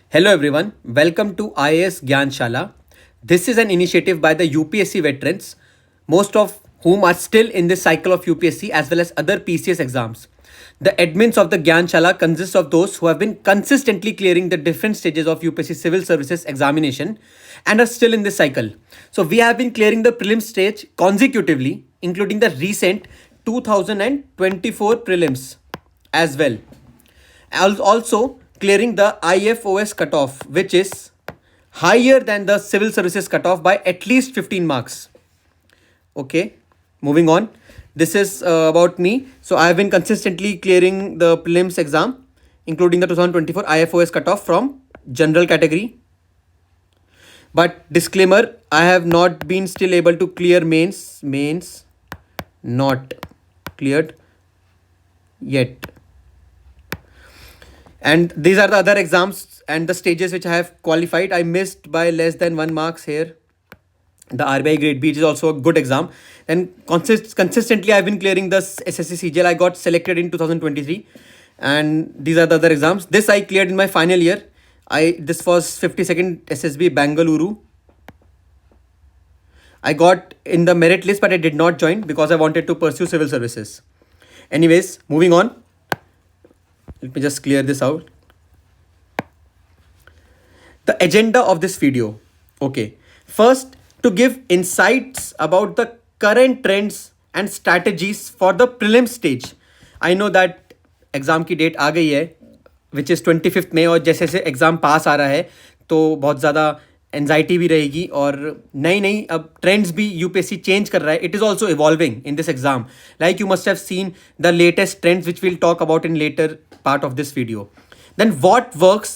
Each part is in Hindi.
Hello everyone, welcome to IAS Gyanshala. This is an initiative by the UPSC veterans, most of whom are still in this cycle of UPSC as well as other PCS exams. The admins of the Gyanshala consist of those who have been consistently clearing the different stages of UPSC civil services examination and are still in this cycle. So we have been clearing the prelim stage consecutively, including the recent 2024 prelims as well. Also clearing the IFOS cutoff, which is higher than the civil services cutoff by at least 15 marks. Okay, moving on. This is about me. So I have been consistently clearing the prelims exam, including the 2024 IFOS cutoff from general category. But disclaimer, I have not been still able to clear mains. Mains not cleared yet. And these are the other exams and the stages which I have qualified. I missed by less than 1 marks here. The RBI grade B is also a good exam. And consistently I've been clearing the SSC CGL. I got selected in 2023. And these are the other exams. This I cleared in my final year. This was 52nd SSB Bangalore. I got in the merit list, but I did not join because I wanted to pursue civil services. Anyways, moving on. Let me just clear this out. The agenda of this video. Okay. First, to give insights about the current trends and strategies for the prelim stage. I know that exam की डेट आ गई है विच इज़ 25 मई और जैसे जैसे एग्ज़ाम पास आ रहा है तो बहुत ज़्यादा एनजाइटी भी रहेगी और नई नई अब ट्रेंड्स भी यूपीएससी चेंज कर रहा है. It is also involving in this exam like you must have seen the latest trends which will talk about in later part of this video. Then what works,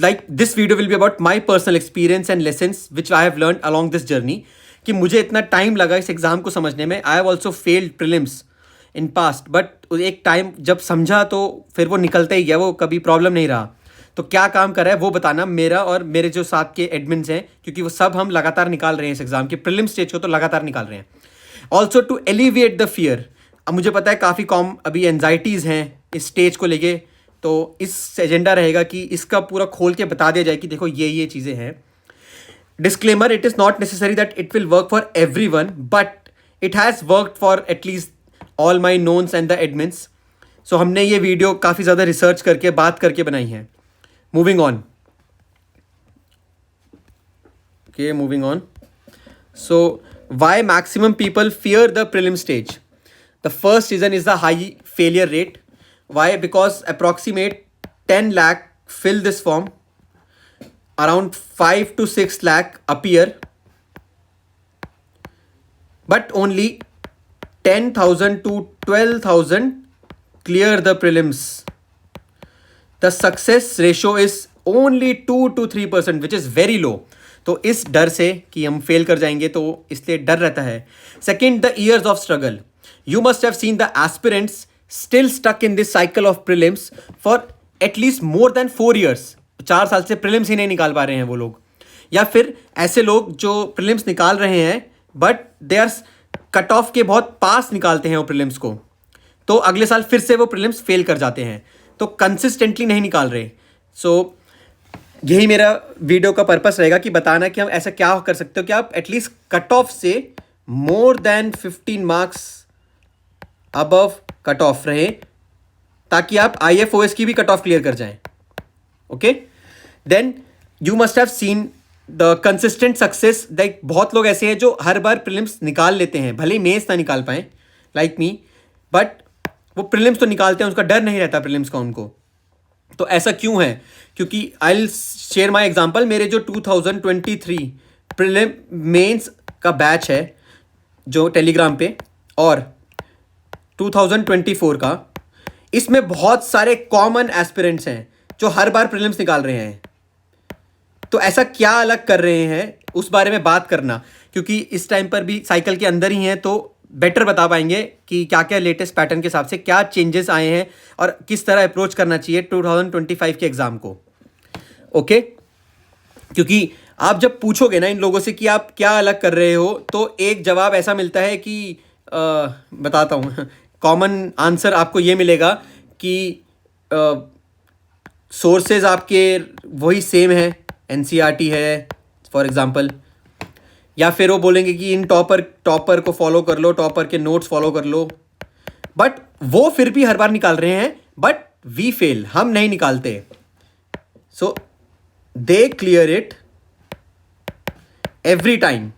like this video will be about my personal experience and lessons which I have learned along this journey. कि मुझे इतना टाइम लगा इस एग्ज़ाम को समझने में. I have also failed prelims in past but एक टाइम जब समझा तो फिर वो निकलता ही गया, वो कभी प्रॉब्लम नहीं रहा. तो क्या काम कर रहा है वो बताना मेरा और मेरे जो साथ के एडमिन्स हैं, क्योंकि वो सब हम लगातार निकाल रहे हैं इस एग्ज़ाम के प्रिलिम स्टेज को, तो लगातार निकाल रहे हैं. Also to alleviate the fear. अब मुझे पता है काफ़ी कॉम अभी एनजाइटीज़ हैं इस स्टेज को लेके, तो इस एजेंडा रहेगा कि इसका पूरा खोल के बता दिया जाए कि देखो ये चीज़ें हैं. Disclaimer, it is not necessary that it will work for everyone but it has worked for at least all my knowns and the admins. So हमने ये वीडियो काफ़ी ज़्यादा रिसर्च करके बात करके बनाई है. Moving on. Okay, moving on. So why maximum people fear the prelim stage. The first reason is the high failure rate. Why? Because approximate 10 lakh fill this form, around 5 to 6 lakh appear, but only 10,000 to 12,000 clear the prelims. The success ratio is only 2 to 3%, which is very low. तो इस डर से कि हम फेल कर जाएंगे तो इसलिए डर रहता है. Second, the years of struggle. You must have seen the aspirants still stuck in this cycle of prelims for at least more than 4 years. 4 साल से prelims ही नहीं निकाल पा रहे हैं वो लोग, या फिर ऐसे लोग जो prelims निकाल रहे हैं but they are cut off के बहुत पास निकालते हैं वो prelims को, तो अगले साल फिर से वो prelims फेल कर जाते हैं, तो कंसिस्टेंटली नहीं निकाल रहे. सो यही मेरा वीडियो का पर्पस रहेगा कि बताना कि हम ऐसा क्या कर सकते हो कि आप एटलीस्ट कट ऑफ से मोर than 15 marks above cut off रहे, ताकि आप IFOS की भी कट ऑफ क्लियर कर जाएं. Okay, then you must have seen the consistent success. Like बहुत लोग ऐसे हैं जो हर बार प्रीलिम्स निकाल लेते हैं, भले ही मेंस ना निकाल पाएं लाइक मी, बट वो प्रीलिम्स तो निकालते हैं, उसका डर नहीं रहता प्रीलिम्स का उनको. तो ऐसा क्यों है? क्योंकि आई विल शेयर माई एग्जाम्पल. मेरे जो 2023 प्रीलिम मेंस का बैच है जो टेलीग्राम पे, और 2024 का, इसमें बहुत सारे कॉमन एस्पिरेंट्स हैं जो हर बार प्रीलिम्स निकाल रहे हैं. तो ऐसा क्या अलग कर रहे हैं उस बारे में बात करना, क्योंकि इस टाइम पर भी साइकिल के अंदर ही हैं तो बेटर बता पाएंगे कि क्या क्या लेटेस्ट पैटर्न के हिसाब से क्या चेंजेस आए हैं और किस तरह अप्रोच करना चाहिए 2025 के एग्ज़ाम को. ओके, क्योंकि आप जब पूछोगे ना इन लोगों से कि आप क्या अलग कर रहे हो, तो एक जवाब ऐसा मिलता है कि बताता हूँ. कॉमन आंसर आपको ये मिलेगा कि सोर्सेज आपके वही सेम है, एनसीईआरटी है फॉर एग्जांपल, या फिर वो बोलेंगे कि इन टॉपर को फॉलो कर लो, टॉपर के नोट्स फॉलो कर लो, बट वो फिर भी हर बार निकाल रहे हैं, बट वी फेल, हम नहीं निकालते. So they clear it every time,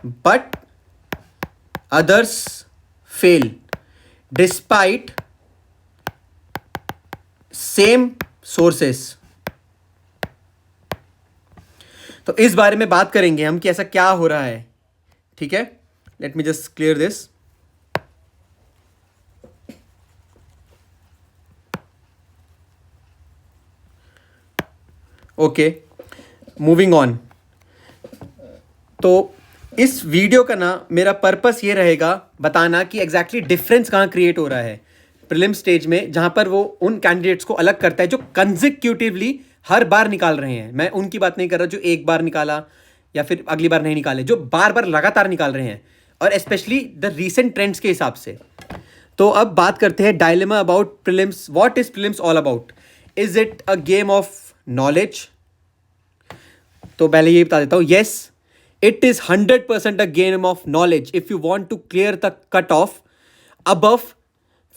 but others fail despite same sources. तो इस बारे में बात करेंगे हम कि ऐसा क्या हो रहा है. ठीक है, let me just clear this. Okay, moving on. तो इस वीडियो का ना मेरा पर्पस ये रहेगा बताना कि एग्जैक्टली डिफरेंस कहाँ क्रिएट हो रहा है प्रीलिम स्टेज में, जहाँ पर वो उन कैंडिडेट्स को अलग करता है जो कंसेक्यूटिवली हर बार निकाल रहे हैं. मैं उनकी बात नहीं कर रहा जो एक बार निकाला या फिर अगली बार नहीं निकाले, जो बार बार लगातार निकाल रहे हैं, और स्पेशली द रीसेंट ट्रेंड्स के हिसाब से. तो अब बात करते हैं dilemma about prelims. What is prelims all about? Is it a game of knowledge? तो पहले ये बता देता हूँ, yes, it is 100% a game of knowledge if you want to clear the cutoff above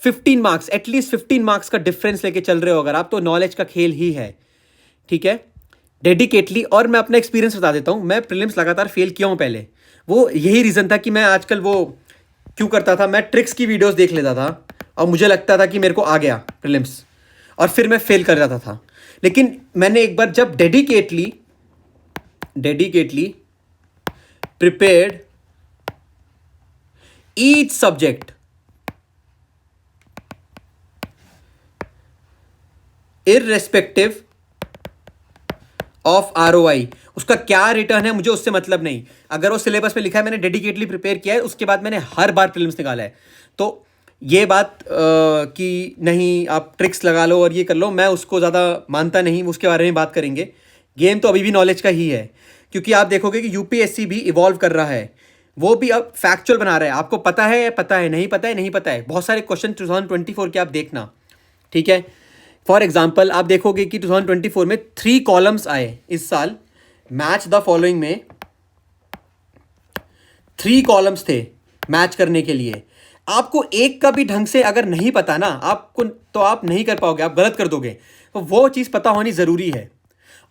15 marks, at least 15 marks का डिफरेंस लेके चल रहे हो अगर आप, तो नॉलेज का खेल ही है. ठीक है, डेडिकेटली. और मैं अपना एक्सपीरियंस बता देता हूँ, मैं प्रीलिम्स लगातार फेल किया हूँ पहले. वो यही रीज़न था कि मैं आजकल वो क्यों करता था, मैं ट्रिक्स की वीडियोस देख लेता था और मुझे लगता था कि मेरे को आ गया प्रीलिम्स, और फिर मैं फेल कर जाता था. लेकिन मैंने एक बार जब dedicatedly prepared each subject irrespective of ROI, उसका क्या रिटर्न है मुझे उससे मतलब नहीं. अगर वो सिलेबस में लिखा है, मैंने डेडिकेटली प्रिपेयर किया है, उसके बाद मैंने हर बार प्रीलिम्स निकाला है. तो ये बात कि नहीं आप ट्रिक्स लगा लो और ये कर लो, मैं उसको ज़्यादा मानता नहीं. उसके बारे में बात करेंगे. गेम तो अभी भी नॉलेज का ही है, क्योंकि आप देखोगे कि यूपीएससी भी इवॉल्व कर रहा है, वो भी अब फैक्चुअल बना रहा है. आपको पता है, नहीं पता है. बहुत सारे क्वेश्चन 2024 के आप देखना. ठीक है, फॉर एग्जांपल आप देखोगे कि 2024 में 3 कॉलम्स आए इस साल. मैच द फॉलोइंग में 3 कॉलम्स थे मैच करने के लिए. आपको एक का भी ढंग से अगर नहीं पता ना आपको, तो आप नहीं कर पाओगे, आप गलत कर दोगे. तो वो चीज़ पता होनी ज़रूरी है.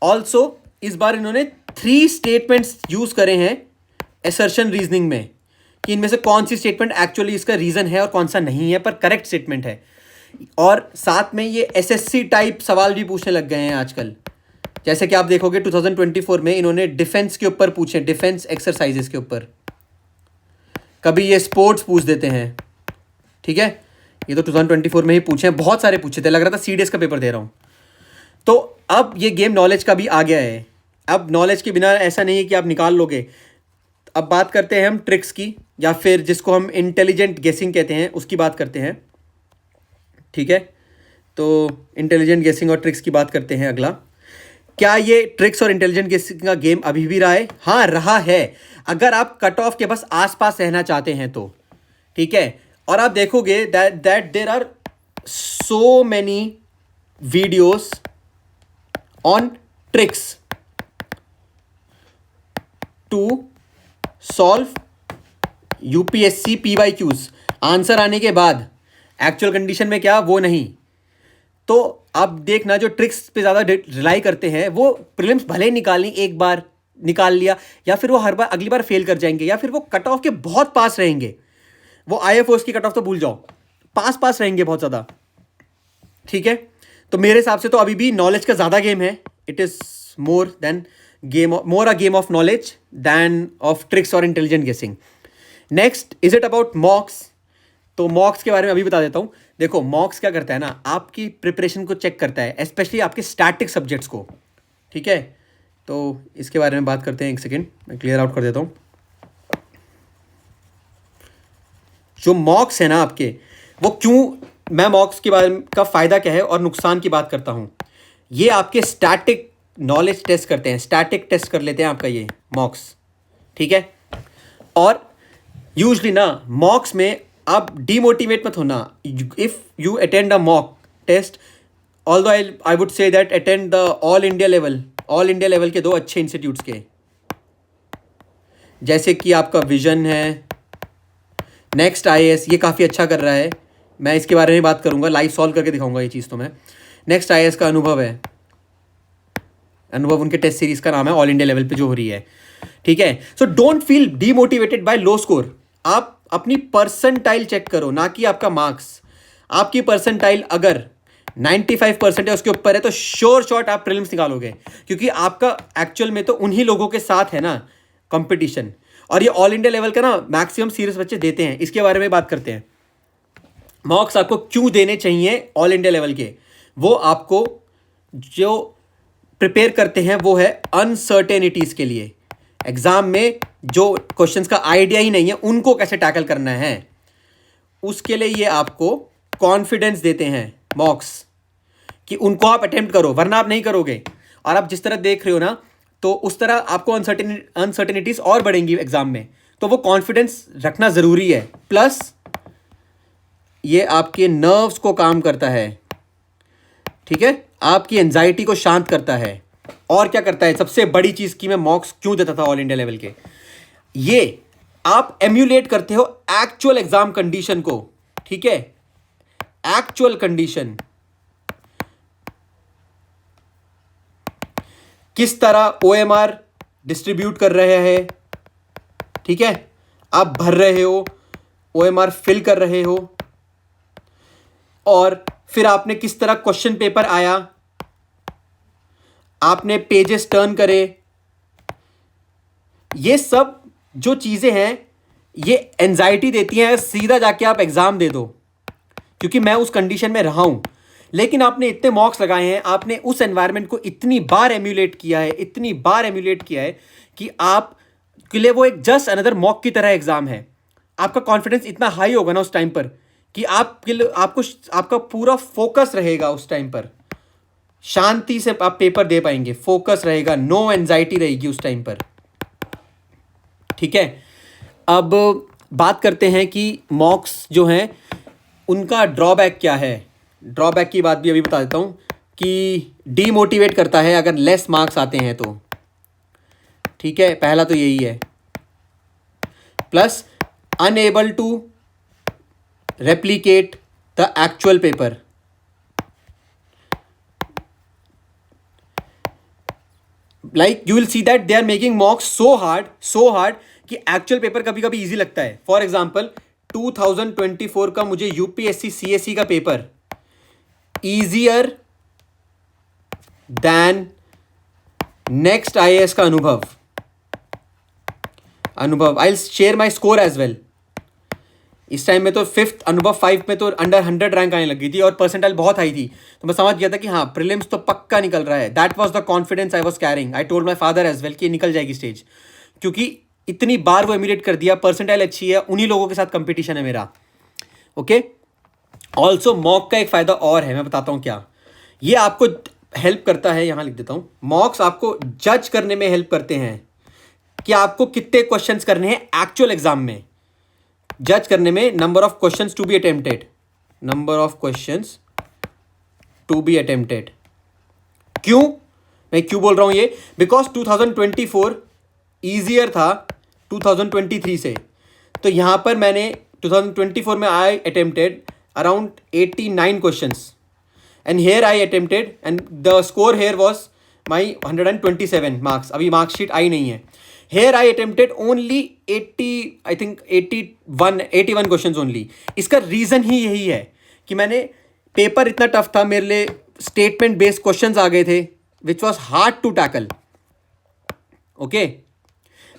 ऑल्सो इस बार इन्होंने 3 स्टेटमेंट्स यूज करे हैं असर्शन रीजनिंग में, कि इनमें से कौन सी स्टेटमेंट एक्चुअली इसका रीजन है और कौन सा नहीं है, पर करेक्ट स्टेटमेंट है. और साथ में ये एसएससी टाइप सवाल भी पूछने लग गए हैं आजकल. जैसे कि आप देखोगे 2024 में इन्होंने डिफेंस के ऊपर पूछे, डिफेंस एक्सरसाइजेस के ऊपर. कभी ये स्पोर्ट्स पूछ देते हैं. ठीक है, ये तो 2024 में ही पूछे हैं, बहुत सारे पूछे थे, लग रहा था सीडीएस का पेपर दे रहा हूँ. तो अब ये गेम नॉलेज का भी आ गया है. अब नॉलेज के बिना ऐसा नहीं है कि आप निकाल लोगे. अब बात करते हैं हम ट्रिक्स की, या फिर जिसको हम इंटेलिजेंट गेसिंग कहते हैं उसकी बात करते हैं. ठीक है, तो इंटेलिजेंट गेसिंग और ट्रिक्स की बात करते हैं अगला. क्या ये ट्रिक्स और इंटेलिजेंट गेसिंग का गेम अभी भी रहा है? हाँ, रहा है, अगर आप कट ऑफ के बस आसपास रहना चाहते हैं तो. ठीक है, और आप देखोगे that there are so many videos on tricks to solve UPSC PYQs. Answer आने के बाद एक्चुअल कंडीशन में क्या, वो नहीं. तो आप देखना जो ट्रिक्स पे ज़्यादा रिलाई करते हैं वो प्रीलिम्स भले ही निकालनी, एक बार निकाल लिया, या फिर वो हर बार अगली बार फेल कर जाएंगे, या फिर वो कट ऑफ के बहुत पास रहेंगे. वो आईएफओएस की कट ऑफ तो भूल जाओ, पास रहेंगे बहुत ज़्यादा. ठीक है, तो मेरे हिसाब से तो अभी भी नॉलेज का ज़्यादा गेम है. It is more a game of knowledge then of tricks और इंटेलिजेंट गेसिंग. Next, is it about मॉक्स? तो मॉक्स के बारे में अभी बता देता हूँ. देखो, मॉक्स क्या करता है ना, आपकी प्रिपरेशन को चेक करता है, स्पेशली आपके स्टैटिक सब्जेक्ट्स को. ठीक है, तो इसके बारे में बात करते हैं. एक सेकेंड, मैं क्लियर आउट कर देता हूँ. जो मॉक्स है ना आपके, वो क्यों, मैं मॉक्स के बारे में का फ़ायदा क्या है और नुकसान की बात करता हूँ. ये आपके स्टैटिक नॉलेज टेस्ट करते हैं, स्टैटिक टेस्ट कर लेते हैं आपका ये मॉक्स. ठीक है, और यूजली ना मॉक्स में आप डीमोटिवेट मत होना. If you attend a mock test, although I would say that attend the all India level के 2 अच्छे इंस्टीट्यूट्स के, जैसे कि आपका विजन है, नेक्स्ट IAS ये काफ़ी अच्छा कर रहा है, मैं इसके बारे में बात करूँगा, लाइव सॉल्व करके दिखाऊंगा ये चीज़ तो मैं। नेक्स्ट IAS का अनुभव है, अनुभव उनके टेस्ट सीरीज़ का नाम है, ऑल इंडिया लेवल पे जो हो रही है, ठीक है। So don't feel demotivated by low score, आप अपनी परसेंटाइल चेक करो, ना कि आपका मार्क्स। आपकी परसेंटाइल अगर 95% है, उसके ऊपर है, तो श्योर शॉट आप प्रीलिम्स निकालोगे, क्योंकि आपका एक्चुअल में तो उन्हीं लोगों के साथ है ना कंपटीशन। और ये ऑल इंडिया लेवल का ना मैक्सिमम सीरियस बच्चे देते हैं, इसके बारे में बात करते हैं। मॉक्स आपको क्यों देने चाहिए ऑल इंडिया लेवल के, वो आपको जो प्रिपेयर करते हैं वो है अनसर्टेनिटीज़ के लिए। एग्जाम में जो क्वेश्चंस का आइडिया ही नहीं है उनको कैसे टैकल करना है, उसके लिए ये आपको कॉन्फिडेंस देते हैं मॉक्स, कि उनको आप अटेम्प्ट करो, वरना आप नहीं करोगे। और आप जिस तरह देख रहे हो ना, तो उस तरह आपको अनसर्टेनिटीज़ और बढ़ेंगी एग्जाम में, तो वो कॉन्फिडेंस रखना ज़रूरी है। प्लस ये आपके नर्व्स को काम करता है, ठीक है, आपकी एंजाइटी को शांत करता है। और क्या करता है, सबसे बड़ी चीज़ की मैं मॉक्स क्यों देता था ऑल इंडिया लेवल के, ये आप एम्यूलेट करते हो एक्चुअल एग्जाम कंडीशन को, ठीक है, एक्चुअल कंडीशन, किस तरह OMR डिस्ट्रीब्यूट कर रहे हैं, ठीक है, आप भर रहे हो, OMR फिल कर रहे हो, और फिर आपने किस तरह क्वेश्चन पेपर आया, आपने पेजेस टर्न करे, ये सब जो चीज़ें हैं ये एंजाइटी देती हैं सीधा जाके आप एग्ज़ाम दे दो, क्योंकि मैं उस कंडीशन में रहा हूं। लेकिन आपने इतने मॉक्स लगाए हैं, आपने उस एनवायरनमेंट को इतनी बार एम्यूलेट किया है कि आप के लिए वो एक जस्ट अनदर मॉक की तरह एग्जाम है। आपका कॉन्फिडेंस इतना हाई होगा ना उस टाइम पर कि आपका पूरा फोकस रहेगा उस टाइम पर, शांति से आप पेपर दे पाएंगे, फोकस रहेगा, नो एंजाइटी रहेगी उस टाइम पर, ठीक है। अब बात करते हैं कि मॉक्स जो हैं उनका ड्रॉबैक क्या है। ड्रॉबैक की बात भी अभी बता देता हूं कि डीमोटिवेट करता है अगर लेस मार्क्स आते हैं तो, ठीक है, पहला तो यही है। Plus unable to replicate the actual paper, like you will see that they are making mocks so hard कि एक्चुअल पेपर कभी कभी इजी लगता है। फॉर एग्जाम्पल 2024 का मुझे UPSC CSE का paper easier than next IAS का अनुभव I will share my score as well. इस टाइम में तो 5th अनुभव 5 में तो अंडर 100 रैंक आने लगी थी और परसेंटाइल बहुत हाई थी, तो मैं समझ गया था कि हाँ प्रीलिम्स तो पक्का निकल रहा है। That was the confidence I was carrying. I told my father as well कि निकल जाएगी स्टेज, क्योंकि इतनी बार वो एम्यूलेट कर दिया, परसेंटाइल अच्छी है, उन्हीं लोगों के साथ कंपटीशन है मेरा, ओके। ऑल्सो मॉक का एक फ़ायदा और है, मैं बताता हूँ क्या। ये आपको हेल्प करता है, यहाँ लिख देता हूँ, मॉक्स आपको जज करने में हेल्प करते हैं कि आपको कितने क्वेश्चंस करने हैं एक्चुअल एग्जाम में। जज करने में number of questions to be attempted, क्यों, मैं क्यों बोल रहा हूं ये, बिकॉज 2024 ईजियर था 2023 से, तो यहां पर मैंने 2024 में I attempted around 89 questions and here I attempted and the score here was my 127 marks. अभी मार्कशीट आई नहीं है। Here I attempted only 81 questions only. इसका रीज़न ही यही है कि मैंने पेपर इतना टफ था, मेरे लिए स्टेटमेंट बेस्ड क्वेश्चंस आ गए थे which was hard to tackle, okay,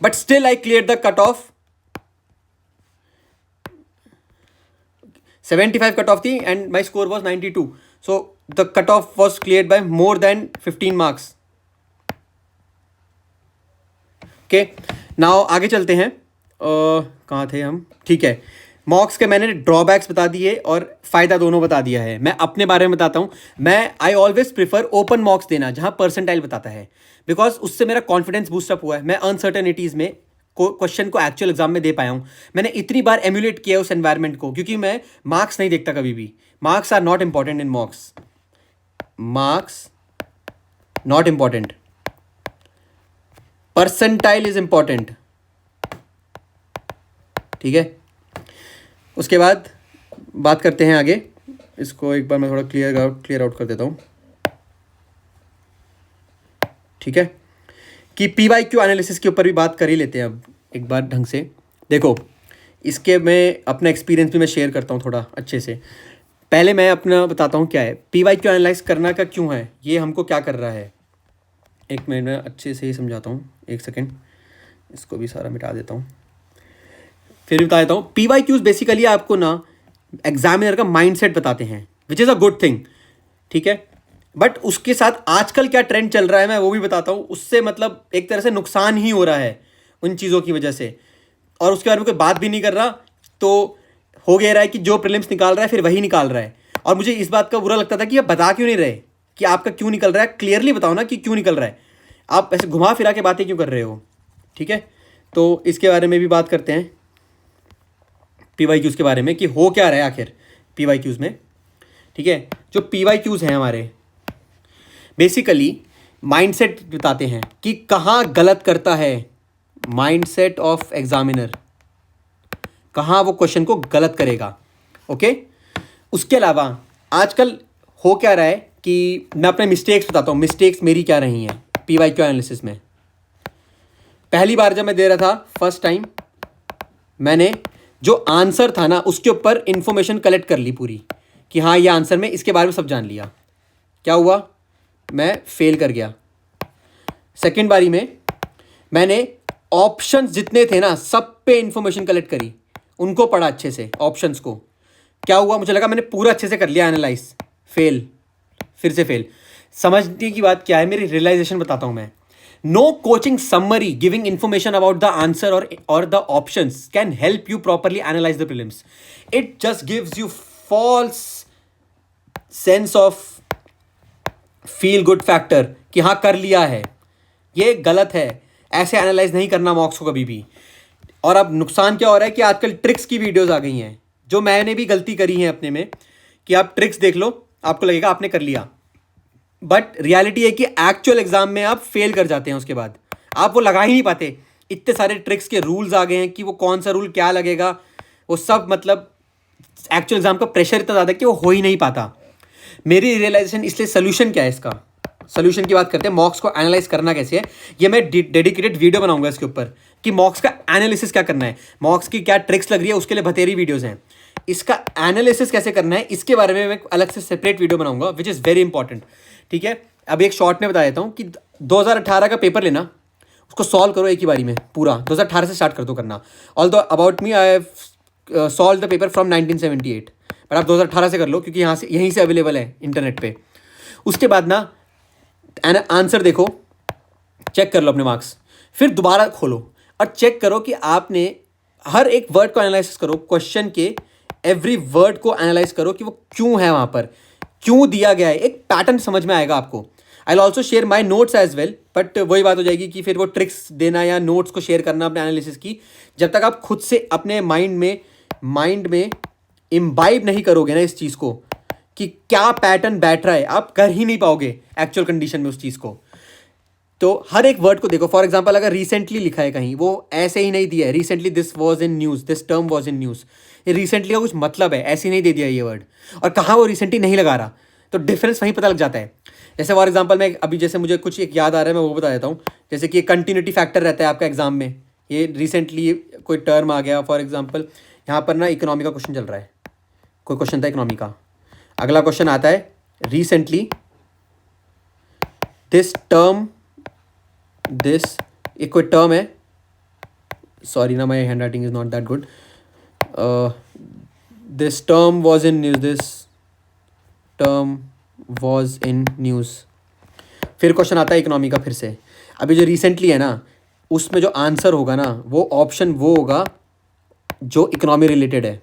but still I clear the cut off. 75 cut off थी and my score was 92, so the cut off was cleared by more than 15 marks, okay. Now आगे चलते हैं, कहाँ थे हम, ठीक है। मॉक्स के मैंने ड्रॉबैक्स बता दिए और फ़ायदा दोनों बता दिया है। मैं अपने बारे में बताता हूँ। मैं आई ऑलवेज प्रिफर ओपन मॉक्स देना जहाँ परसेंटाइल बताता है, बिकॉज उससे मेरा कॉन्फिडेंस बूस्टअप हुआ है। मैं अनसर्टेनिटीज़ में क्वेश्चन को एक्चुअल एग्जाम में दे पाया हूँ। मैंने इतनी बार एम्यूलेट किया उस एनवायरनमेंट को, क्योंकि मैं मार्क्स नहीं देखता कभी भी, Marks are not important in mocks. Marks not important. Percentile is important. ठीक है, उसके बाद बात करते हैं आगे. इसको एक बार मैं थोड़ा क्लियर आउट कर देता हूँ. ठीक है, कि PYQ एनालिसिस के ऊपर भी बात कर ही लेते हैं अब एक बार ढंग से. देखो, इसके मैं अपना एक्सपीरियंस भी मैं शेयर करता हूँ थोड़ा अच्छे से. पहले मैं अपना बताता हूँ क्या है PYQ एनालाइज करना का क्यों है, ये हमको क्या कर रहा है. एक मिनट में अच्छे से ही समझाता हूँ, एक सेकेंड. इसको भी सारा मिटा देता हूँ, फिर बता देता हूँ. PYQs बेसिकली आपको ना एग्जामिनर का माइंडसेट बताते हैं, which is a good thing. ठीक है, बट उसके साथ आजकल क्या ट्रेंड चल रहा है मैं वो भी बताता हूँ. उससे मतलब एक तरह से नुकसान ही हो रहा है उन चीज़ों की वजह से, और उसके बारे में कोई बात भी नहीं कर रहा. तो हो गया रहा है कि जो प्रीलिम्स निकाल रहा है फिर वही निकाल रहा है. और मुझे इस बात का बुरा लगता था कि आप बता क्यों नहीं रहे कि आपका क्यों निकल रहा है. क्लियरली बताओ ना कि क्यों निकल रहा है. आप ऐसे घुमा फिरा के बातें क्यों कर रहे हो. ठीक है, तो इसके बारे में भी बात करते हैं PYQs के बारे में कि हो क्या रहा है आखिर PYQs में. ठीक है, जो PYQs हैं हमारे बेसिकली माइंडसेट बताते हैं कि कहाँ गलत करता है माइंडसेट ऑफ एग्जामिनर, कहाँ वो क्वेश्चन को गलत करेगा. ओके, उसके अलावा आजकल हो क्या रहा है कि मैं अपने मिस्टेक्स बताता हूँ. मिस्टेक्स मेरी क्या रही हैं PYQ एनालिसिस में. पहली बार जब मैं दे रहा था फर्स्ट टाइम, मैंने जो आंसर था ना उसके ऊपर इंफॉर्मेशन कलेक्ट कर ली पूरी कि हाँ ये आंसर में इसके बारे में सब जान लिया. क्या हुआ, मैं फेल कर गया. सेकेंड बारी में मैंने ऑप्शंस जितने थे ना सब पे इंफॉर्मेशन कलेक्ट करी, उनको पढ़ा अच्छे से ऑप्शंस को. क्या हुआ, मुझे लगा मैंने पूरा अच्छे से कर लिया एनालाइज. फेल, फिर से फेल. समझने की बात क्या है, मेरी रियलाइजेशन बताता हूं मैं. No coaching summary giving information about the answer और the options can help you properly analyse the prelims. It just gives you false sense of feel good factor कि हाँ कर लिया है. ये गलत है, ऐसे एनालाइज नहीं करना मॉक्स को कभी भी. और अब नुकसान क्या हो रहा है कि आजकल ट्रिक्स की वीडियोस आ गई हैं, जो मैंने भी गलती करी है अपने में, कि आप ट्रिक्स देख लो आपको लगेगा आपने कर लिया, बट रियलिटी है कि एक्चुअल एग्जाम में आप फेल कर जाते हैं. उसके बाद आप वो लगा ही नहीं पाते. इतने सारे ट्रिक्स के रूल्स आ गए हैं कि वो कौन सा रूल क्या लगेगा, वो सब मतलब एक्चुअल एग्जाम का प्रेशर इतना ज़्यादा कि वो हो ही नहीं पाता. मेरी रियलाइजेशन, इसलिए सोल्यूशन क्या है इसका. सोल्यूशन की बात करते हैं, मॉक्स को एनालाइज करना कैसे है. ये मैं डेडिकेटेड वीडियो बनाऊंगा इसके ऊपर कि मॉक्स का एनालिसिस क्या करना है, मॉक्स की क्या ट्रिक्स लग रही है, उसके लिए बतेरी वीडियोस हैं. इसका एनालिसिस कैसे करना है इसके बारे में मैं अलग से सेपरेट वीडियो बनाऊंगा, विच इज़ वेरी इंपॉर्टेंट. ठीक है, अब एक शॉर्ट में बता देता हूँ कि 2018 का पेपर लेना, उसको सॉल्व करो एक ही बारी में पूरा. 2018 से स्टार्ट कर दो करना. All the about me I have solve the paper from 1978, but आप 2018 से कर लो क्योंकि यहाँ से यहीं से अवेलेबल है इंटरनेट पे. उसके बाद ना आंसर देखो, चेक कर लो अपने मार्क्स, फिर दोबारा खोलो और चेक करो कि आपने हर एक वर्ड को एनालाइज करो, क्वेश्चन के एवरी वर्ड को एनालाइज करो कि वो क्यों है, वहाँ पर क्यों दिया गया है. एक पैटर्न समझ में आएगा आपको. I will also share my notes as well, but वही बात हो जाएगी कि फिर वो ट्रिक्स देना या नोट्स को शेयर करना अपने एनालिसिस की, जब तक आप खुद से अपने माइंड में इम्बाइब नहीं करोगे ना इस चीज़ को कि क्या पैटर्न बैठ रहा है, आप कर ही नहीं पाओगे एक्चुअल कंडीशन में उस चीज़ को. तो हर एक वर्ड को देखो. फॉर एग्जांपल अगर रिसेंटली लिखा है कहीं, वो ऐसे ही नहीं दिया है recently this was in news, this term was in news. ये रिसेंटली का कुछ मतलब है, ऐसे ही नहीं दे दिया ये वर्ड. और कहाँ वो रिसेंटली नहीं लगा रहा, तो डिफरेंस वहीं पता लग जाता है. जैसे फॉर एग्जांपल मैं अभी जैसे मुझे कुछ एक याद आ रहा है, मैं वो बता देता हूँ. जैसे कि कंटिन्यूटी फैक्टर रहता है आपका एग्जाम में, ये रिसेंटली कोई टर्म आ गया. फॉर एग्जांपल यहाँ पर ना इकोनॉमी का क्वेश्चन चल रहा है, कोई क्वेश्चन था इकोनॉमी का. अगला क्वेश्चन आता है रिसेंटली दिस टर्म, दिस एक कोई टर्म है, सॉरी ना my hand writing is not that good. This term was in news, this term was in news. फिर क्वेश्चन आता है इकोनॉमी का फिर से. अभी जो रिसेंटली है ना, उसमें जो आंसर होगा ना वो ऑप्शन वो होगा जो इकोनॉमी रिलेटेड है.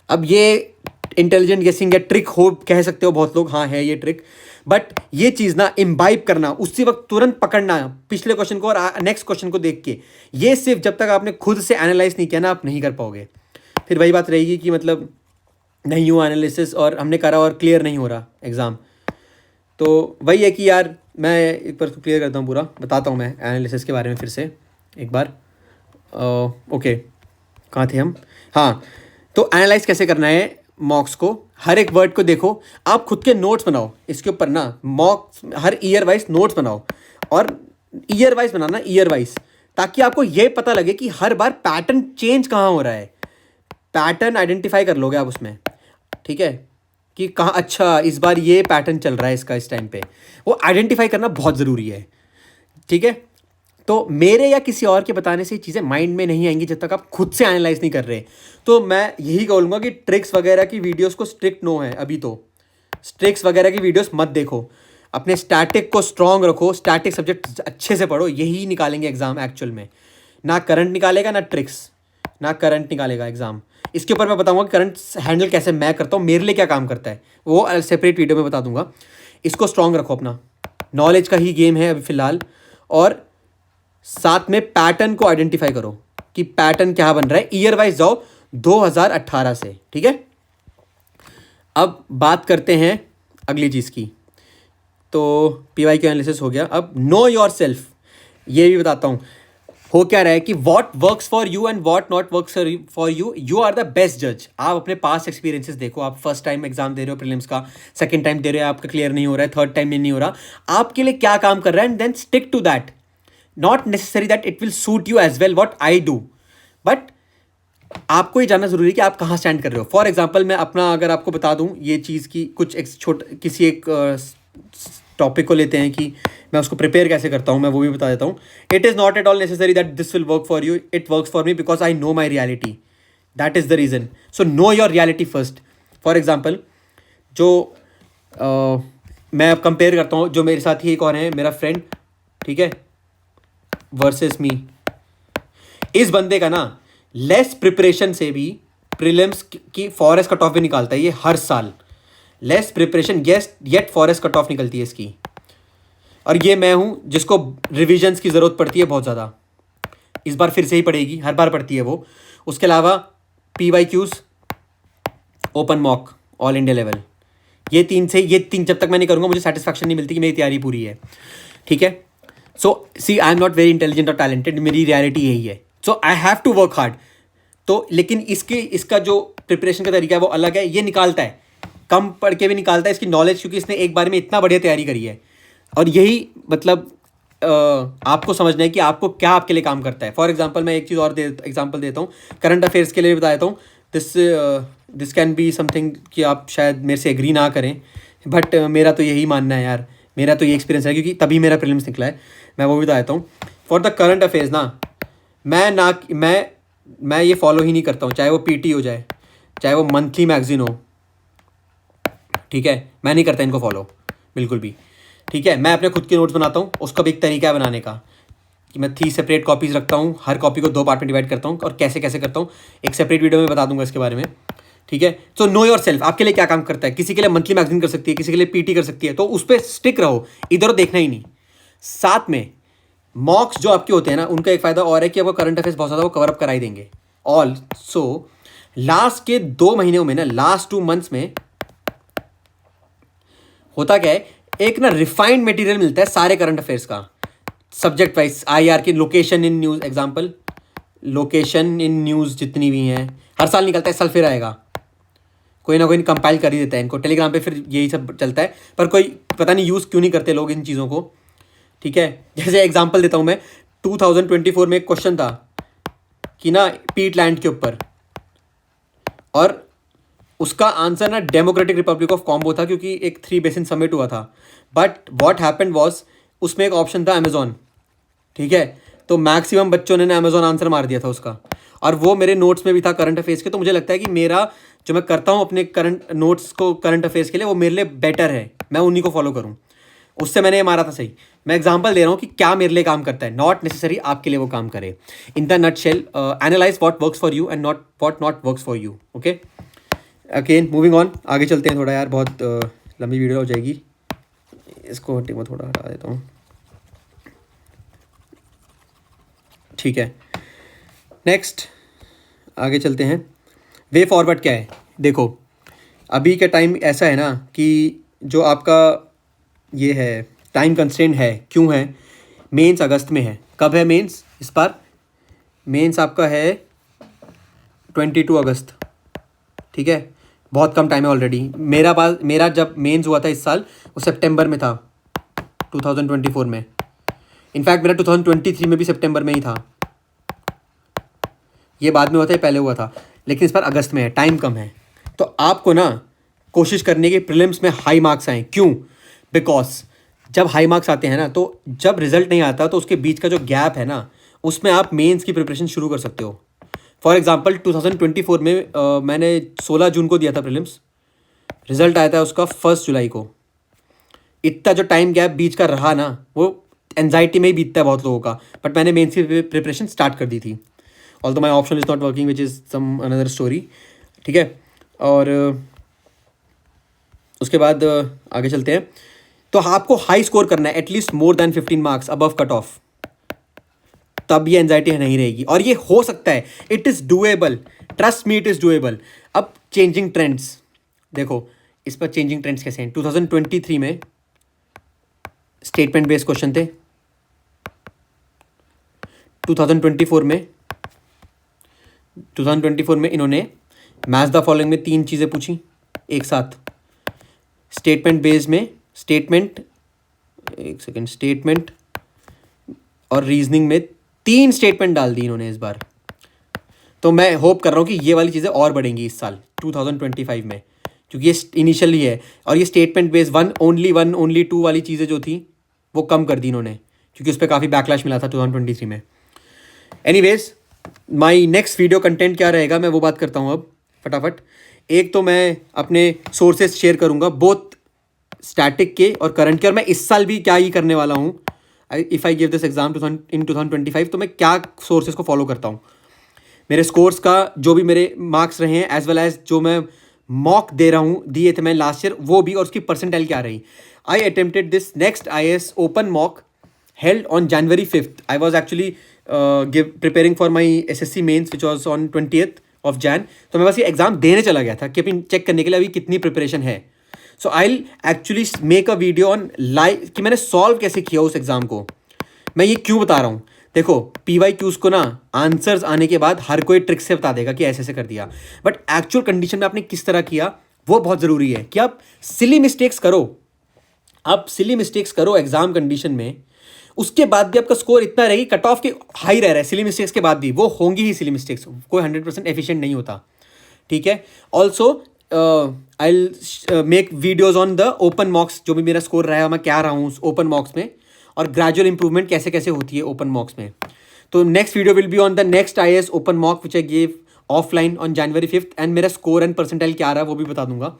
अब ये इंटेलिजेंट गेसिंग या ट्रिक हो कह सकते हो बहुत लोग, हाँ है ये ट्रिक, बट ये चीज़ ना इम्बाइब करना, उसी वक्त तुरंत पकड़ना पिछले क्वेश्चन को और नेक्स्ट क्वेश्चन को देख के, ये सिर्फ जब तक आपने खुद से एनालाइज नहीं किया ना आप नहीं कर पाओगे. फिर वही बात रहेगी कि मतलब नहीं हुआ एनालिसिस और हमने करा और क्लियर नहीं हो रहा एग्ज़ाम, तो वही है कि यार मैं एक बार क्लियर करता हूँ, पूरा बताता हूँ मैं एनालिसिस के बारे में फिर से एक बार। ओके, कहाँ थे हम? हाँ, तो एनालाइज कैसे करना है मॉक्स को, हर एक वर्ड को देखो, आप खुद के नोट्स बनाओ इसके ऊपर ना, मॉक्स हर ईयर वाइज नोट्स बनाओ, और ईयर वाइज बनाना, ईयर वाइज, ताकि आपको ये पता लगे कि हर बार पैटर्न चेंज कहाँ हो रहा है, पैटर्न आइडेंटिफाई कर लोगे आप उसमें, ठीक है, कि कहाँ अच्छा इस बार ये पैटर्न चल रहा है इसका इस टाइम पे, वो आइडेंटिफाई करना बहुत ज़रूरी है, ठीक है। तो मेरे या किसी और के बताने से चीज़ें माइंड में नहीं आएंगी जब तक आप खुद से एनालाइज नहीं कर रहे। तो मैं यही कहूँगा कि ट्रिक्स वगैरह की वीडियोस को स्ट्रिक्ट नो है अभी, तो ट्रिक्स वगैरह की वीडियोस मत देखो, अपने स्टैटिक को स्ट्रांग रखो, स्टैटिक सब्जेक्ट अच्छे से पढ़ो, यही निकालेंगे एग्जाम एक्चुअल में, ना करंट निकालेगा ना ट्रिक्स, ना करंट निकालेगा एग्जाम। इसके ऊपर मैं बताऊंगा कि करंट हैंडल कैसे मैं करता हूँ, मेरे लिए क्या काम करता है, वो सेपरेट वीडियो में बता दूंगा। इसको स्ट्रांग रखो, अपना नॉलेज का ही गेम है अभी फ़िलहाल, और साथ में पैटर्न को आइडेंटिफाई करो कि पैटर्न क्या बन रहा है, ईयर वाइज जाओ 2018 से, ठीक है। अब बात करते हैं अगली चीज़ की, तो पीवाई क्यू एनालिसिस हो गया, अब नो योर सेल्फ, ये भी बताता हूँ हो क्या रहा है कि what works for you and what not works for you, you are the best जज। आप अपने पास एक्सपीरियंसेस देखो, आप फर्स्ट टाइम एग्जाम दे रहे हो प्रीलिम्स का, सेकंड टाइम दे रहे हो, आपका क्लियर नहीं हो रहा है, थर्ड टाइम में नहीं हो रहा, आपके लिए क्या काम कर रहा है, and then stick to that, not necessary that it will suit you as well what I do, but आपको ये जानना जरूरी है कि आप कहाँ स्टैंड कर रहे हो। फॉर एग्जाम्पल मैं अपना अगर आपको बता दूं ये चीज़ की कुछ किसी एक टॉपिक को लेते हैं कि मैं उसको प्रिपेयर कैसे करता हूँ, मैं वो भी बता देता हूँ। It is not at all necessary that this will work for you, it works for me because I know my reality, that is the reason. So know your reality first. For example जो मैं अब कंपेयर करता हूँ, जो मेरे साथ ही एक और है मेरा फ्रेंड, ठीक है, वर्सेस मी, इस बंदे का ना लेस प्रिपरेशन से भी प्रीलिम्स की फॉरेस्ट कट ऑफ भी निकालता है ये हर साल, less preparation yet forest cut off निकलती है इसकी। और ये मैं हूँ जिसको रिविजन्स की ज़रूरत पड़ती है बहुत ज़्यादा, इस बार फिर से ही पड़ेगी, हर बार पड़ती है वो। उसके अलावा PYQs, open mock, all India level, ये तीन जब तक मैं नहीं करूँगा मुझे सेटिस्फैक्शन नहीं मिलती कि मेरी तैयारी पूरी है, ठीक है। So see I am not very intelligent और टैलेंटेड, मेरी रियलिटी यही है, so I have to work hard. तो लेकिन इसका जो प्रिपरेशन का तरीका है वो अलग है, ये निकालता है, कम पढ़ के भी निकालता है इसकी नॉलेज, क्योंकि इसने एक बार में इतना बढ़िया तैयारी करी है। और यही मतलब आपको समझना है कि आपको क्या आपके लिए काम करता है। फॉर एग्जांपल मैं एक चीज़ और एग्जांपल देता हूँ, करंट अफेयर्स के लिए भी बता देता हूँ। दिस कैन बी समथिंग कि आप शायद मेरे से एग्री ना करें, बट मेरा तो यही मानना है यार, मेरा तो ये एक्सपीरियंस है, क्योंकि तभी मेरा प्रीलिम्स निकला है, मैं वो भी बता देता हूँ। फॉर द करंट अफेयर्स ना, मैं ये फॉलो ही नहीं करता हूँ, चाहे वो PT हो जाए, चाहे वो मंथली मैगजीन हो, ठीक है, मैं नहीं करता इनको फॉलो बिल्कुल भी, ठीक है। मैं अपने खुद के नोट्स बनाता हूँ, उसका भी एक तरीका है बनाने का, कि मैं 3 सेपरेट कॉपीज़ रखता हूँ, हर कॉपी को 2 पार्ट में डिवाइड करता हूँ, और कैसे कैसे करता हूँ एक सेपरेट वीडियो में बता दूंगा इसके बारे में, ठीक है। सो नो योर सेल्फ, आपके लिए क्या काम करता है, किसी के लिए मंथली मैगजीन कर सकती है, किसी के लिए PT कर सकती है, तो उस पर स्टिक रहो, इधर देखना ही नहीं। साथ में मॉक्स जो आपके होते हैं ना, उनका एक फ़ायदा और है कि आपको करंट अफेयर्स बहुत ज़्यादा वो कवर अप करा ही देंगे। ऑल सो लास्ट के 2 महीनों में ना, लास्ट 2 मंथ्स में होता क्या है, एक ना रिफाइंड मटेरियल मिलता है सारे करंट अफेयर्स का, सब्जेक्ट वाइज, IR की location in news, example location in news जितनी भी हैं, हर साल निकलता है, साल फिर आएगा, कोई ना कोई कंपाइल कर ही देता है इनको, टेलीग्राम पे फिर यही सब चलता है, पर कोई पता नहीं यूज़ क्यों नहीं करते लोग इन चीज़ों को, ठीक है। जैसे एग्जाम्पल देता हूँ मैं, 2024 में एक क्वेश्चन था कि ना पीट लैंड के ऊपर, और उसका आंसर ना डेमोक्रेटिक रिपब्लिक ऑफ कॉम्बो था, क्योंकि एक 3 बेसिन समिट हुआ था, बट व्हाट हैपेंड वाज उसमें एक ऑप्शन था अमेजोन, ठीक है, तो मैक्सिमम बच्चों ने अमेजोन आंसर मार दिया था उसका, और वो मेरे नोट्स में भी था करंट अफेयर्स के। तो मुझे लगता है कि मेरा जो मैं करता हूँ अपने करंट नोट्स को करंट अफेयर्स के लिए, वो मेरे लिए बेटर है, मैं उन्हीं को फॉलो करूँ, उससे मैंने ये मारा था सही। मैं एग्जांपल दे रहा हूँ कि क्या मेरे लिए काम करता है, नॉट नेसेसरी आपके लिए वो काम करे। In the nutshell, analyse what works for you and not what not works for you, okay. Again moving on, आगे चलते हैं थोड़ा यार, बहुत लंबी वीडियो हो जाएगी, इसको मैं थोड़ा हटा देता हूँ, ठीक है। नेक्स्ट आगे चलते हैं, वे फॉरवर्ड क्या है देखो। अभी का टाइम ऐसा है ना कि जो आपका ये है टाइम कंस्ट्रेंट है, क्यों है? मेंस अगस्त में है। कब है मेंस इस बार? मेंस आपका है 22 अगस्त, ठीक है, बहुत कम टाइम है ऑलरेडी। मेरा जब मेंस हुआ था इस साल वो सितंबर में था 2024 में। इनफैक्ट मेरा 2023 में भी सितंबर में ही था। ये बाद में हुआ था, ये पहले हुआ था, लेकिन इस बार अगस्त में है, टाइम कम है। तो आपको ना कोशिश करने की प्रीलिम्स में हाई मार्क्स आए। क्यों? बिकॉज जब हाई मार्क्स आते हैं ना, तो जब रिजल्ट नहीं आता तो उसके बीच का जो गैप है ना, उसमें आप मेंस की प्रिपरेशन शुरू कर सकते हो। फॉर एग्जांपल 2024 में मैंने 16 जून को दिया था प्रीलिम्स, रिजल्ट आया था उसका 1 जुलाई को। इतना जो टाइम गैप बीच का रहा ना, वो एनजाइटी में ही बीतता है बहुत लोगों का, बट मैंने मेंस की प्रिपरेशन स्टार्ट कर दी थी। Although my option is not working which is some another story, ठीक है। और उसके बाद आगे चलते हैं। तो आपको हाई स्कोर करना है, at least more than 15 marks above cut off, तब ये एंजाइटी नहीं रहेगी। और ये हो सकता है, it is doable, trust me, it is doable. अब चेंजिंग ट्रेंड्स देखो, इस पर चेंजिंग ट्रेंड्स कैसे हैं। 2023 में स्टेटमेंट बेस्ड क्वेश्चन थे, 2024 में इन्होंने मैच द फॉलोइंग में 3 चीज़ें पूछी एक साथ। स्टेटमेंट बेस्ड में स्टेटमेंट और रीजनिंग में 3 स्टेटमेंट डाल दी इन्होंने इस बार। तो मैं होप कर रहा हूँ कि ये वाली चीज़ें और बढ़ेंगी इस साल 2025 में, क्योंकि ये इनिशियली है। और ये statement based one only two वाली चीज़ें जो थी वो कम कर दी इन्होंने, क्योंकि उस पर काफ़ी बैकलैश मिला था 2023 में। Anyways, my next video content क्या रहेगा मैं वो बात करता हूँ अब फटाफट। एक तो मैं अपने सोर्सेज शेयर करूँगा, बोथ स्टैटिक के और करंट के, और मैं इस साल भी क्या ही करने वाला हूँ। If I give this exam in 2025 तो मैं क्या सोर्सेज को फॉलो करता हूँ, मेरे स्कोर्स का जो भी मेरे मार्क्स रहे हैं, एज वेल एज जो मैं मॉक दे रहा हूँ, दिए थे मैं लास्ट ईयर, वो भी, और उसकी परसेंटाइल क्या रही। आई attempted this next IAS open mock held on January 5th. I was actually preparing for my SSC mains which was on 20th of Jan. तो मैं बस ये एग्ज़ाम देने चला गया था कि अपनी चेक करने के लिए अभी कितनी प्रिपरेशन है। So I actually make a video on live कि मैंने सॉल्व कैसे किया उस एग्ज़ाम को। मैं ये क्यों बता रहा हूँ, देखो PYQs को ना आंसर्स आने के बाद हर कोई ट्रिक से बता देगा कि ऐसे ऐसे कर दिया, बट एक्चुअल कंडीशन में आपने किस तरह किया वो बहुत ज़रूरी है। कि आप सिली मिस्टेक्स करो एग्जाम कंडीशन में, उसके बाद भी आपका स्कोर इतना रहेगी, कट ऑफ के हाई रह रहा है, सिली मिस्टेक्स के बाद भी वो होंगी ही सिली मिस्टेक्स, कोई 100% एफिशिएंट नहीं होता, ठीक है। Also I will make videos on the open मॉक्स, जो भी मेरा स्कोर रहा है, मैं क्या रहा हूँ ओपन मॉक्स में, और ग्रेजुअल इंप्रूवमेंट कैसे कैसे होती है ओपन मॉक्स में। तो next video will be on the next IAS open mock which I give offline on January 5th, and मेरा स्कोर एंड परसेंटाइल क्या रहा है वो भी बता दूंगा।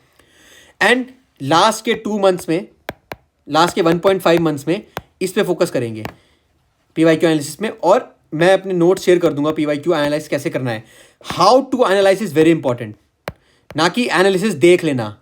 एंड लास्ट के 1.5 मंथ्स में इस पे फोकस करेंगे PYQ एनालिसिस में, और मैं अपने नोट्स शेयर कर दूंगा PYQ एनालाइज कैसे करना है। How to analyse is very important, ना कि एनालिसिस देख लेना,